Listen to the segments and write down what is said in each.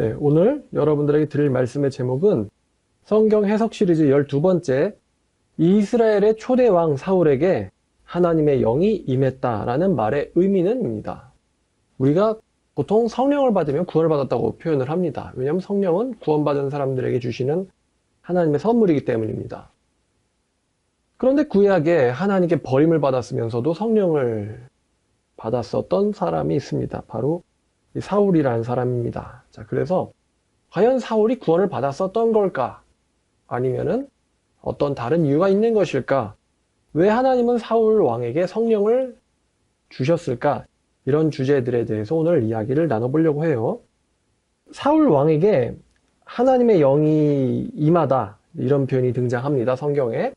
네, 오늘 여러분들에게 드릴 말씀의 제목은 성경 해석 시리즈 12번째 이스라엘의 초대 왕 사울에게 하나님의 영이 임했다라는 말의 의미는입니다. 우리가 보통 성령을 받으면 구원을 받았다고 표현을 합니다. 왜냐하면 성령은 구원받은 사람들에게 주시는 하나님의 선물이기 때문입니다. 그런데 구약에 하나님께 버림을 받았으면서도 성령을 받았었던 사람이 있습니다. 바로 사울이라는 사람입니다. 자, 그래서 과연 사울이 구원을 받았었던 걸까? 아니면은 어떤 다른 이유가 있는 것일까? 왜 하나님은 사울 왕에게 성령을 주셨을까? 이런 주제들에 대해서 오늘 이야기를 나눠보려고 해요. 사울 왕에게 하나님의 영이 임하다, 이런 표현이 등장합니다, 성경에.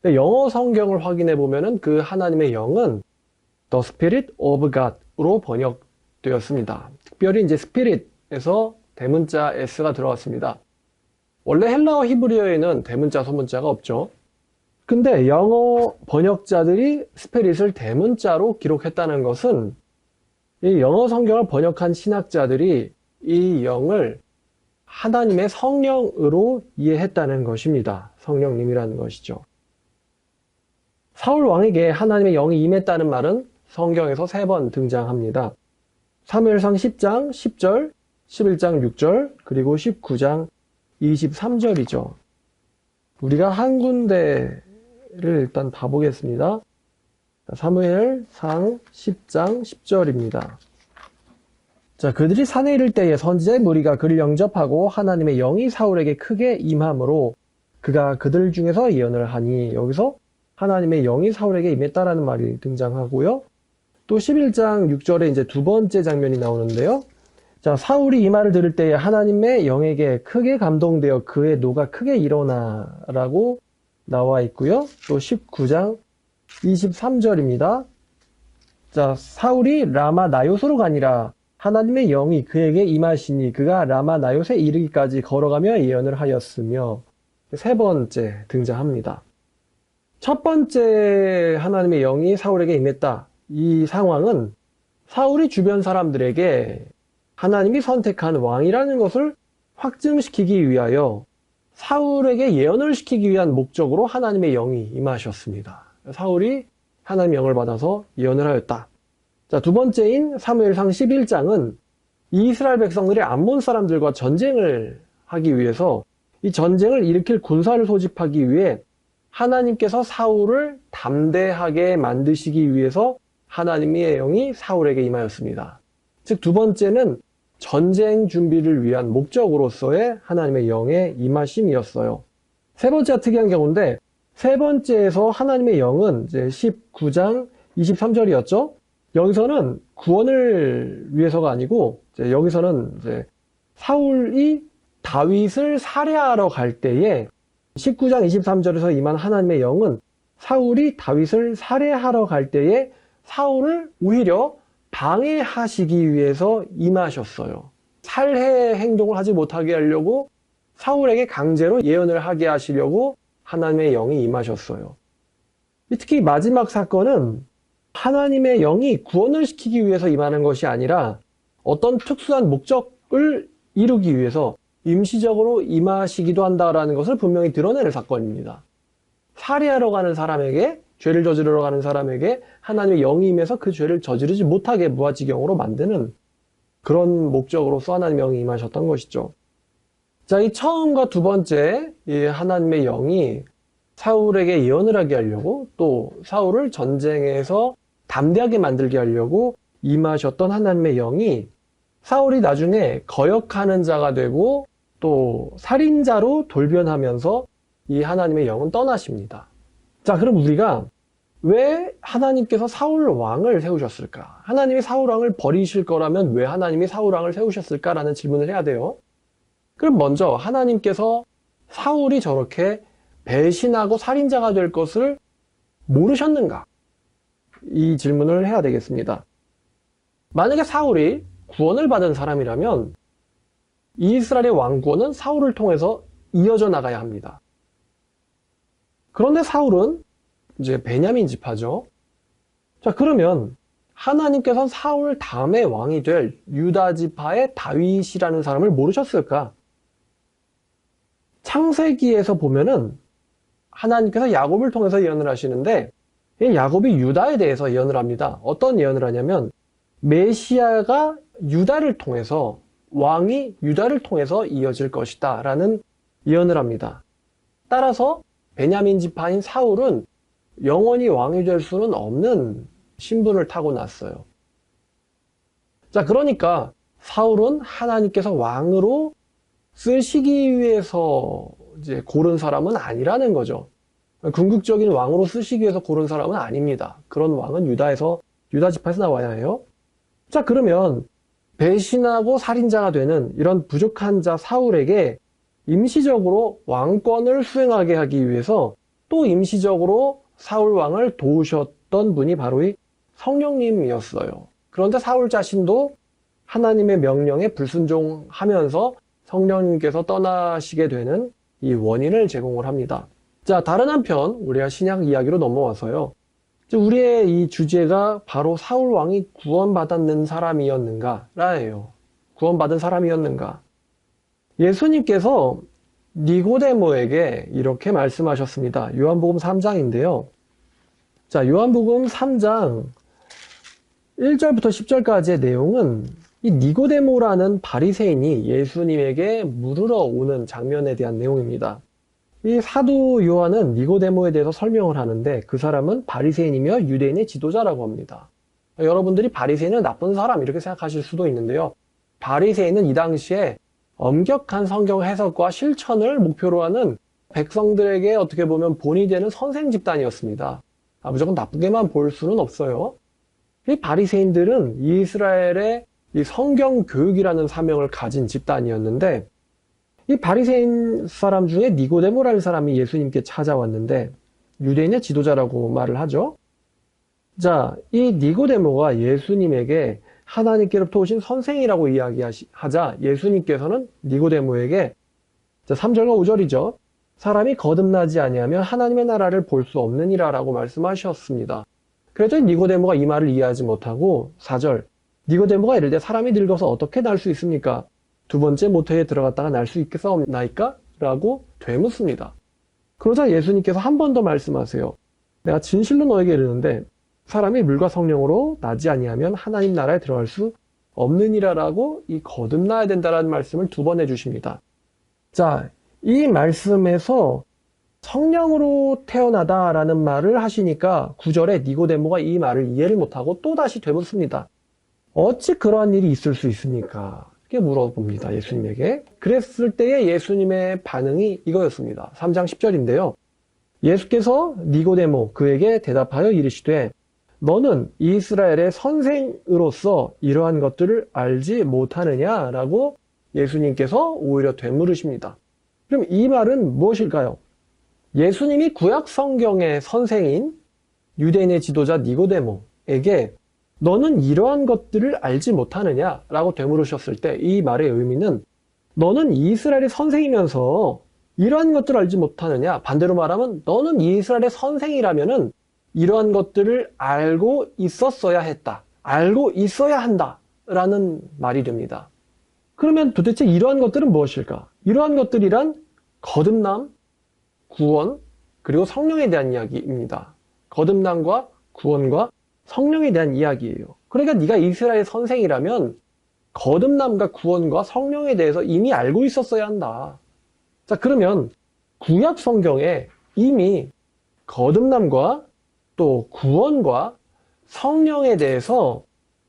영어 성경을 확인해 보면은 그 하나님의 영은 The Spirit of God으로 번역되었습니다. 특별히 이제 Spirit에서 대문자 S가 들어갔습니다. 원래 헬라어 히브리어에는 대문자, 소문자가 없죠. 근데 영어 번역자들이 스피릿을 대문자로 기록했다는 것은 이 영어 성경을 번역한 신학자들이 이 영을 하나님의 성령으로 이해했다는 것입니다. 성령님이라는 것이죠. 사울 왕에게 하나님의 영이 임했다는 말은 성경에서 3번 등장합니다. 사무엘상 10장 10절, 11장 6절, 그리고 19장 23절이죠. 우리가 한 군데를 일단 봐보겠습니다. 사무엘상 10장 10절입니다. 자, 그들이 산에 이를 때에 선지자의 무리가 그를 영접하고 하나님의 영이 사울에게 크게 임함으로 그가 그들 중에서 예언을 하니, 여기서 하나님의 영이 사울에게 임했다라는 말이 등장하고요. 또 11장 6절에 이제 두 번째 장면이 나오는데요. 자, 사울이 이 말을 들을 때에 하나님의 영에게 크게 감동되어 그의 노가 크게 일어나라고 나와 있고요. 또 19장 23절입니다. 자, 사울이 라마 나요스로 가니라 하나님의 영이 그에게 임하시니 그가 라마 나요스에 이르기까지 걸어가며 예언을 하였으며, 3번째 등장합니다. 첫 번째 하나님의 영이 사울에게 임했다. 이 상황은 사울이 주변 사람들에게 하나님이 선택한 왕이라는 것을 확증시키기 위하여 사울에게 예언을 시키기 위한 목적으로 하나님의 영이 임하셨습니다. 사울이 하나님의 영을 받아서 예언을 하였다. 자, 두 번째인 사무엘상 11장은 이스라엘 백성들이 암몬 사람들과 전쟁을 하기 위해서 이 전쟁을 일으킬 군사를 소집하기 위해 하나님께서 사울을 담대하게 만드시기 위해서 하나님의 영이 사울에게 임하였습니다. 즉, 두 번째는 전쟁 준비를 위한 목적으로서의 하나님의 영의 임하심이었어요. 세 번째가 특이한 경우인데, 세 번째에서 하나님의 영은 이제 19장 23절이었죠. 여기서는 구원을 위해서가 아니고, 여기서는 이제 사울이 다윗을 살해하러 갈 때에 19장 23절에서 임한 하나님의 영은 사울이 다윗을 살해하러 갈 때에 사울을 오히려 방해하시기 위해서 임하셨어요. 살해 행동을 하지 못하게 하려고 사울에게 강제로 예언을 하게 하시려고 하나님의 영이 임하셨어요. 특히 마지막 사건은 하나님의 영이 구원을 시키기 위해서 임하는 것이 아니라 어떤 특수한 목적을 이루기 위해서 임시적으로 임하시기도 한다라는 것을 분명히 드러내는 사건입니다. 살해하러 가는 사람에게, 죄를 저지르러 가는 사람에게 하나님의 영이 임해서 그 죄를 저지르지 못하게 무아지경으로 만드는 그런 목적으로서 하나님의 영이 임하셨던 것이죠. 자, 이 처음과 두 번째, 이 하나님의 영이 사울에게 예언을 하게 하려고, 또 사울을 전쟁에서 담대하게 만들게 하려고 임하셨던 하나님의 영이 사울이 나중에 거역하는 자가 되고 또 살인자로 돌변하면서 이 하나님의 영은 떠나십니다. 자, 그럼 우리가 왜 하나님께서 사울 왕을 세우셨을까? 하나님이 사울 왕을 버리실 거라면 왜 하나님이 사울 왕을 세우셨을까라는 질문을 해야 돼요. 그럼 먼저 하나님께서 사울이 저렇게 배신하고 살인자가 될 것을 모르셨는가? 이 질문을 해야 되겠습니다. 만약에 사울이 구원을 받은 사람이라면 이스라엘의 왕권은 사울을 통해서 이어져 나가야 합니다. 그런데 사울은 이제 베냐민 지파죠. 자, 그러면 하나님께서는 사울 다음에 왕이 될 유다 지파의 다윗이라는 사람을 모르셨을까? 창세기에서 보면은 하나님께서 야곱을 통해서 예언을 하시는데 이 야곱이 유다에 대해서 예언을 합니다. 어떤 예언을 하냐면 메시아가 유다를 통해서 왕이 유다를 통해서 이어질 것이다 라는 예언을 합니다. 따라서 베냐민 지파인 사울은 영원히 왕이 될 수는 없는 신분을 타고났어요. 자, 그러니까 사울은 하나님께서 왕으로 쓰시기 위해서 이제 고른 사람은 아니라는 거죠. 궁극적인 왕으로 쓰시기 위해서 고른 사람은 아닙니다. 그런 왕은 유다 지파에서 나와야 해요. 자, 그러면 배신하고 살인자가 되는 이런 부족한 자 사울에게 임시적으로 왕권을 수행하게 하기 위해서 또 임시적으로 사울 왕을 도우셨던 분이 바로 이 성령님이었어요. 그런데 사울 자신도 하나님의 명령에 불순종하면서 성령님께서 떠나시게 되는 이 원인을 제공을 합니다. 자, 다른 한편 우리가 신약 이야기로 넘어와서요. 우리의 이 주제가 바로 사울 왕이 구원받았는 사람이었는가라예요. 구원받은 사람이었는가. 예수님께서 니고데모에게 이렇게 말씀하셨습니다. 요한복음 3장인데요. 자, 요한복음 3장 1절부터 10절까지의 내용은 이 니고데모라는 바리새인이 예수님에게 물으러 오는 장면에 대한 내용입니다. 이 사도 요한은 니고데모에 대해서 설명을 하는데 그 사람은 바리새인이며 유대인의 지도자라고 합니다. 여러분들이 바리새인은 나쁜 사람 이렇게 생각하실 수도 있는데요. 바리새인은 이 당시에 엄격한 성경 해석과 실천을 목표로 하는 백성들에게 어떻게 보면 본이 되는 선생 집단이었습니다. 무조건 나쁘게만 볼 수는 없어요. 이 바리새인들은 이스라엘의 이 성경 교육이라는 사명을 가진 집단이었는데 이 바리새인 사람 중에 니고데모라는 사람이 예수님께 찾아왔는데 유대인의 지도자라고 말을 하죠. 자, 이 니고데모가 예수님에게 하나님께로부터 오신 선생이라고 이야기하자 예수님께서는 니고데모에게 3절과 5절이죠. 사람이 거듭나지 아니하면 하나님의 나라를 볼 수 없느니라 라고 말씀하셨습니다. 그래도 니고데모가 이 말을 이해하지 못하고 4절 니고데모가 이르되 사람이 늙어서 어떻게 날 수 있습니까? 두 번째 모태에 들어갔다가 날 수 있겠사옵나이까? 라고 되묻습니다. 그러자 예수님께서 한 번 더 말씀하세요. 내가 진실로 너에게 이르는데 사람이 물과 성령으로 나지 아니하면 하나님 나라에 들어갈 수 없느니라 라고 이 거듭나야 된다라는 말씀을 두 번 해주십니다. 자, 이 말씀에서 성령으로 태어나다라는 말을 하시니까 9절에 니고데모가 이 말을 이해를 못하고 또다시 되묻습니다. 어찌 그러한 일이 있을 수 있습니까? 이렇게 물어봅니다. 예수님에게. 그랬을 때의 예수님의 반응이 이거였습니다. 3장 10절인데요. 예수께서 니고데모 그에게 대답하여 이르시되 너는 이스라엘의 선생으로서 이러한 것들을 알지 못하느냐라고 예수님께서 오히려 되물으십니다. 그럼 이 말은 무엇일까요? 예수님이 구약 성경의 선생인 유대인의 지도자 니고데모에게 너는 이러한 것들을 알지 못하느냐라고 되물으셨을 때 이 말의 의미는 너는 이스라엘의 선생이면서 이러한 것들을 알지 못하느냐, 반대로 말하면 너는 이스라엘의 선생이라면은 이러한 것들을 알고 있었어야 했다, 알고 있어야 한다라는 말이 됩니다. 그러면 도대체 이러한 것들은 무엇일까? 이러한 것들이란 거듭남, 구원, 그리고 성령에 대한 이야기입니다. 거듭남과 구원과 성령에 대한 이야기예요. 그러니까 네가 이스라엘 선생이라면 거듭남과 구원과 성령에 대해서 이미 알고 있었어야 한다. 자, 그러면 구약 성경에 이미 거듭남과 또 구원과 성령에 대해서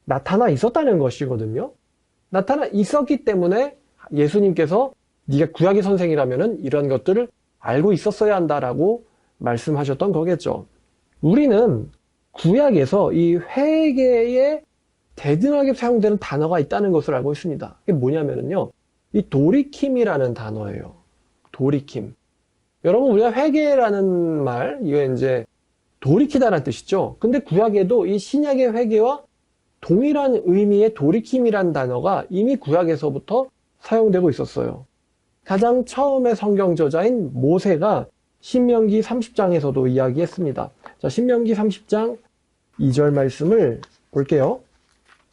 나타나 있었다는 것이거든요. 나타나 있었기 때문에 예수님께서 네가 구약의 선생이라면 이런 것들을 알고 있었어야 한다라고 말씀하셨던 거겠죠. 우리는 구약에서 이 회개에 대등하게 사용되는 단어가 있다는 것을 알고 있습니다. 이게 뭐냐면요, 이 돌이킴이라는 단어예요. 돌이킴. 여러분, 우리가 회개라는 말, 이거 이제 돌이키다라는 뜻이죠. 근데 구약에도 이 신약의 회개와 동일한 의미의 돌이킴이라는 단어가 이미 구약에서부터 사용되고 있었어요. 가장 처음의 성경 저자인 모세가 신명기 30장에서도 이야기했습니다. 자, 신명기 30장 2절 말씀을 볼게요.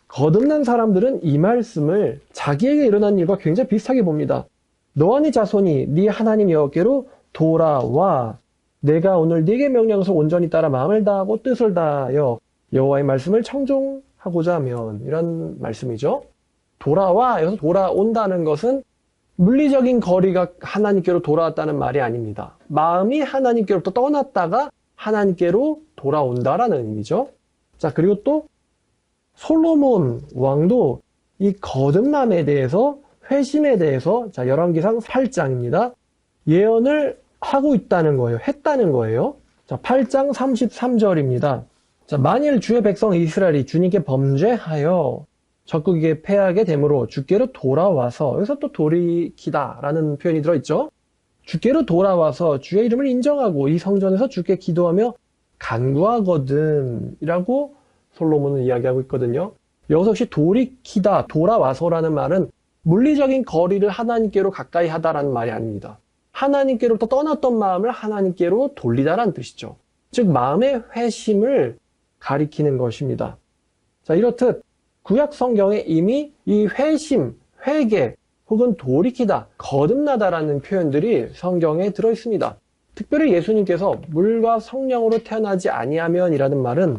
거듭난 사람들은 이 말씀을 자기에게 일어난 일과 굉장히 비슷하게 봅니다. 너와 네 자손이 네 하나님 여호와께로 돌아와 내가 오늘 네게 명령을 온전히 따라 마음을 다하고 뜻을 다하여 여호와의 말씀을 청종하고자 하면, 이런 말씀이죠. 돌아와, 여기서 돌아온다는 것은 물리적인 거리가 하나님께로 돌아왔다는 말이 아닙니다. 마음이 하나님께로부터 떠났다가 하나님께로 돌아온다라는 의미죠. 자, 그리고 또 솔로몬 왕도 이 거듭남에 대해서, 회심에 대해서, 자, 열왕기상 8장입니다. 예언을 하고 있다는 거예요. 했다는 거예요. 자, 8장 33절입니다. 자, 만일 주의 백성 이스라엘이 주님께 범죄하여 적국에게 패하게 되므로 주께로 돌아와서, 여기서 또 돌이키다라는 표현이 들어있죠. 주께로 돌아와서 주의 이름을 인정하고 이 성전에서 주께 기도하며 간구하거든 이라고 솔로몬은 이야기하고 있거든요. 여기서 혹시 돌이키다, 돌아와서라는 말은 물리적인 거리를 하나님께로 가까이 하다라는 말이 아닙니다. 하나님께로부터 떠났던 마음을 하나님께로 돌리다라는 뜻이죠. 즉 마음의 회심을 가리키는 것입니다. 자, 이렇듯 구약 성경에 이미 이 회심, 회개 혹은 돌이키다, 거듭나다라는 표현들이 성경에 들어 있습니다. 특별히 예수님께서 물과 성령으로 태어나지 아니하면 이라는 말은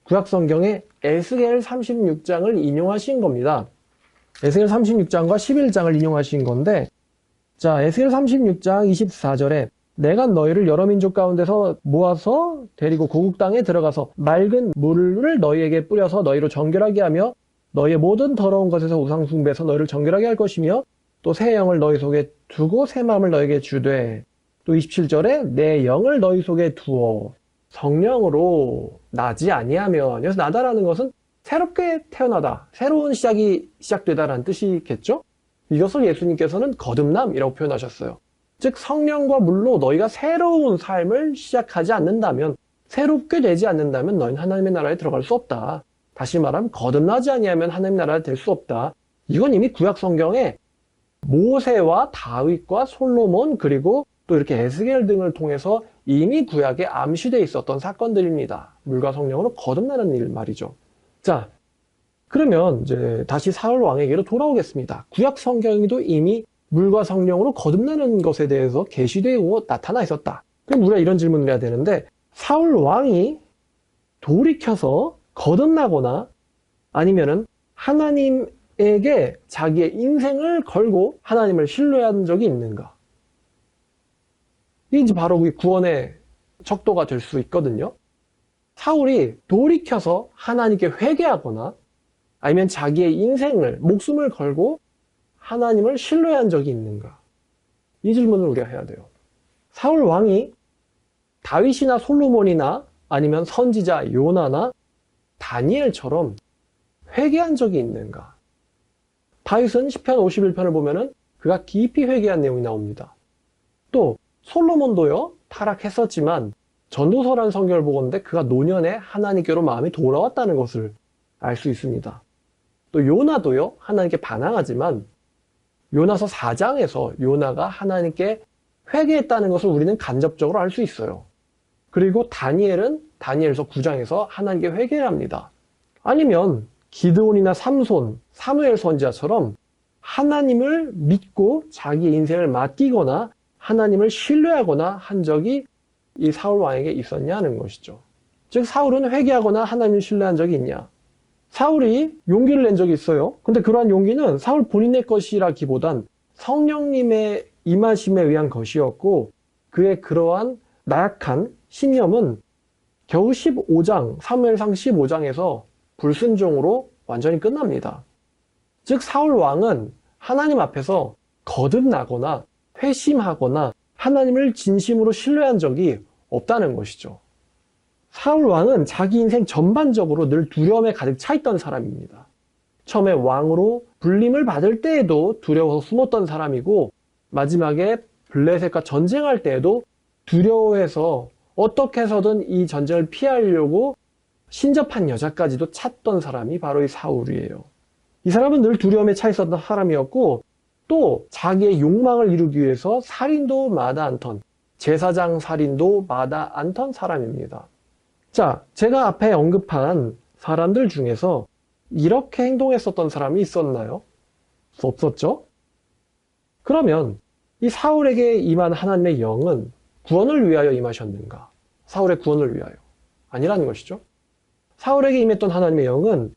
구약 성경에 에스겔 36장을 인용하신 겁니다. 에스겔 36장과 11장을 인용하신 건데, 자, 에스겔 36장 24절에 내가 너희를 여러 민족 가운데서 모아서 데리고 고국 땅에 들어가서 맑은 물을 너희에게 뿌려서 너희로 정결하게 하며 너희의 모든 더러운 것에서 우상 숭배해서 너희를 정결하게 할 것이며 또 새 영을 너희 속에 두고 새 마음을 너희에게 주되, 또 27절에 내 영을 너희 속에 두어 성령으로 나지 아니하면, 여기서 나다라는 것은 새롭게 태어나다, 새로운 시작이 시작되다라는 뜻이겠죠? 이것을 예수님께서는 거듭남이라고 표현하셨어요. 즉 성령과 물로 너희가 새로운 삶을 시작하지 않는다면, 새롭게 되지 않는다면 너희는 하나님의 나라에 들어갈 수 없다. 다시 말하면 거듭나지 아니하면 하나님 나라에 될 수 없다. 이건 이미 구약 성경에 모세와 다윗과 솔로몬 그리고 또 이렇게 에스겔 등을 통해서 이미 구약에 암시되어 있었던 사건들입니다. 물과 성령으로 거듭나는 일 말이죠. 자, 그러면 이제 다시 사울 왕에게로 돌아오겠습니다. 구약 성경에도 이미 물과 성령으로 거듭나는 것에 대해서 계시되고 나타나 있었다. 그럼 우리가 이런 질문을 해야 되는데, 사울 왕이 돌이켜서 거듭나거나 아니면은 하나님에게 자기의 인생을 걸고 하나님을 신뢰한 적이 있는가? 이게 이제 바로 구원의 척도가 될 수 있거든요. 사울이 돌이켜서 하나님께 회개하거나 아니면 자기의 인생을, 목숨을 걸고 하나님을 신뢰한 적이 있는가? 이 질문을 우리가 해야 돼요. 사울 왕이 다윗이나 솔로몬이나 아니면 선지자 요나나 다니엘처럼 회개한 적이 있는가? 다윗은 시편 51편을 보면은 그가 깊이 회개한 내용이 나옵니다. 또 솔로몬도요, 타락했었지만 전도서라는 성경을 보건대 그가 노년에 하나님께로 마음이 돌아왔다는 것을 알 수 있습니다. 또 요나도요, 하나님께 반항하지만 요나서 4장에서 요나가 하나님께 회개했다는 것을 우리는 간접적으로 알 수 있어요. 그리고 다니엘은 다니엘서 9장에서 하나님께 회개를 합니다. 아니면 기드온이나 삼손, 사무엘 선지자처럼 하나님을 믿고 자기 인생을 맡기거나 하나님을 신뢰하거나 한 적이 이 사울 왕에게 있었냐는 것이죠. 즉 사울은 회개하거나 하나님을 신뢰한 적이 있냐? 사울이 용기를 낸 적이 있어요. 근데 그러한 용기는 사울 본인의 것이라기보단 성령님의 임하심에 의한 것이었고, 그의 그러한 나약한 신념은 겨우 15장, 사무엘상 15장에서 불순종으로 완전히 끝납니다. 즉 사울 왕은 하나님 앞에서 거듭나거나 회심하거나 하나님을 진심으로 신뢰한 적이 없다는 것이죠. 사울 왕은 자기 인생 전반적으로 늘 두려움에 가득 차 있던 사람입니다. 처음에 왕으로 불림을 받을 때에도 두려워서 숨었던 사람이고, 마지막에 블레셋과 전쟁할 때에도 두려워해서 어떻게 해서든 이 전쟁을 피하려고 신접한 여자까지도 찾던 사람이 바로 이 사울이에요. 이 사람은 늘 두려움에 차 있었던 사람이었고, 또 자기의 욕망을 이루기 위해서 살인도 마다 않던, 제사장 살인도 마다 않던 사람입니다. 자, 제가 앞에 언급한 사람들 중에서 이렇게 행동했었던 사람이 있었나요? 없었죠? 그러면 이 사울에게 임한 하나님의 영은 구원을 위하여 임하셨는가? 사울의 구원을 위하여. 아니라는 것이죠. 사울에게 임했던 하나님의 영은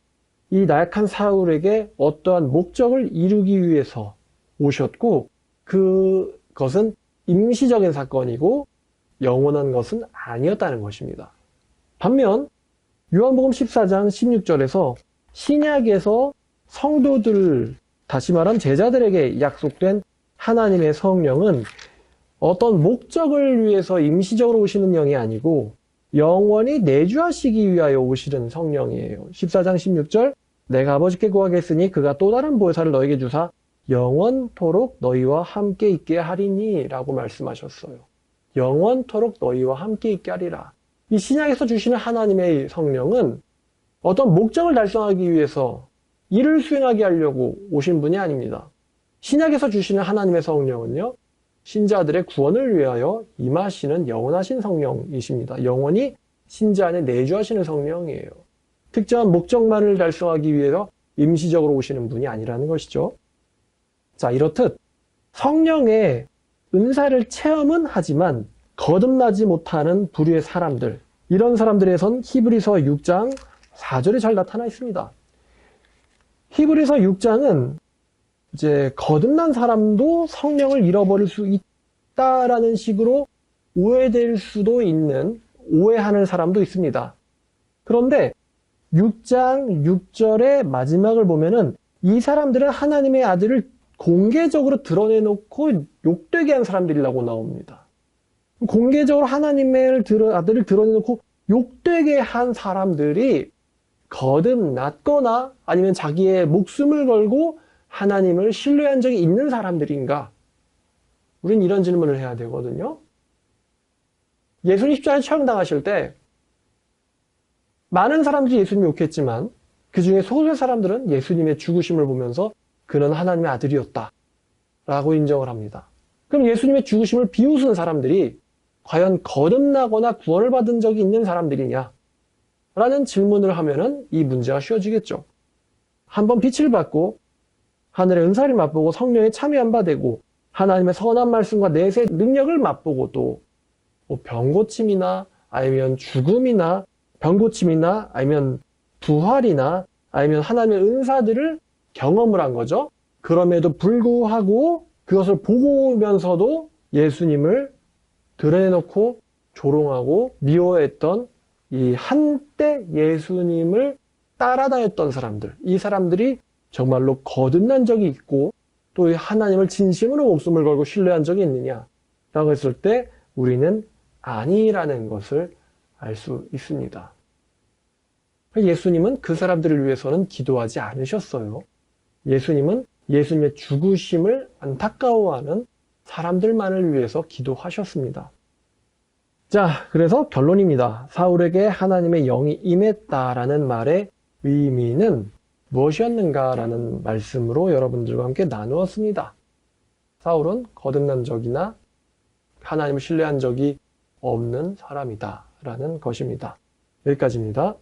이 나약한 사울에게 어떠한 목적을 이루기 위해서 오셨고, 그것은 임시적인 사건이고 영원한 것은 아니었다는 것입니다. 반면 요한복음 14장 16절에서 신약에서 성도들, 다시 말하면 제자들에게 약속된 하나님의 성령은 어떤 목적을 위해서 임시적으로 오시는 영이 아니고 영원히 내주하시기 위하여 오시는 성령이에요. 14장 16절, 내가 아버지께 구하겠으니 그가 또 다른 보혜사를 너에게 주사 영원토록 너희와 함께 있게 하리니 라고 말씀하셨어요. 영원토록 너희와 함께 있게 하리라. 이 신약에서 주시는 하나님의 성령은 어떤 목적을 달성하기 위해서 일을 수행하게 하려고 오신 분이 아닙니다. 신약에서 주시는 하나님의 성령은요, 신자들의 구원을 위하여 임하시는 영원하신 성령이십니다. 영원히 신자 안에 내주하시는 성령이에요. 특정한 목적만을 달성하기 위해서 임시적으로 오시는 분이 아니라는 것이죠. 자, 이렇듯 성령의 은사를 체험은 하지만 거듭나지 못하는 부류의 사람들, 이런 사람들에선 히브리서 6장 4절에 잘 나타나 있습니다. 히브리서 6장은 이제 거듭난 사람도 성령을 잃어버릴 수 있다라는 식으로 오해될 수도 있는, 오해하는 사람도 있습니다. 그런데 6장 6절의 마지막을 보면은 이 사람들은 하나님의 아들을 공개적으로 드러내놓고 욕되게 한 사람들이라고 나옵니다. 공개적으로 하나님의 아들을 드러내놓고 욕되게 한 사람들이 거듭났거나 아니면 자기의 목숨을 걸고 하나님을 신뢰한 적이 있는 사람들인가? 우린 이런 질문을 해야 되거든요. 예수님 십자가에 처형당하실 때 많은 사람들이 예수님을 욕했지만 그 중에 소수의 사람들은 예수님의 죽으심을 보면서 그는 하나님의 아들이었다 라고 인정을 합니다. 그럼 예수님의 죽으심을 비웃은 사람들이 과연 거듭나거나 구원을 받은 적이 있는 사람들이냐? 라는 질문을 하면은 이 문제가 쉬워지겠죠. 한번 빛을 받고 하늘의 은사를 맛보고 성령에 참여한 바 되고 하나님의 선한 말씀과 내세 능력을 맛보고 또 병고침이나 아니면 죽음이나 병고침이나 아니면 부활이나 아니면 하나님의 은사들을 경험을 한 거죠. 그럼에도 불구하고 그것을 보면서도 예수님을 드러내놓고 조롱하고 미워했던 이 한때 예수님을 따라다녔던 사람들, 이 사람들이 정말로 거듭난 적이 있고 또 하나님을 진심으로 목숨을 걸고 신뢰한 적이 있느냐라고 했을 때 우리는 아니라는 것을 알 수 있습니다. 예수님은 그 사람들을 위해서는 기도하지 않으셨어요. 예수님은 예수님의 죽으심을 안타까워하는 사람들만을 위해서 기도하셨습니다. 자, 그래서 결론입니다. 사울에게 하나님의 영이 임했다라는 말의 의미는 무엇이었는가라는 말씀으로 여러분들과 함께 나누었습니다. 사울은 거듭난 적이나 하나님을 신뢰한 적이 없는 사람이다 라는 것입니다. 여기까지입니다.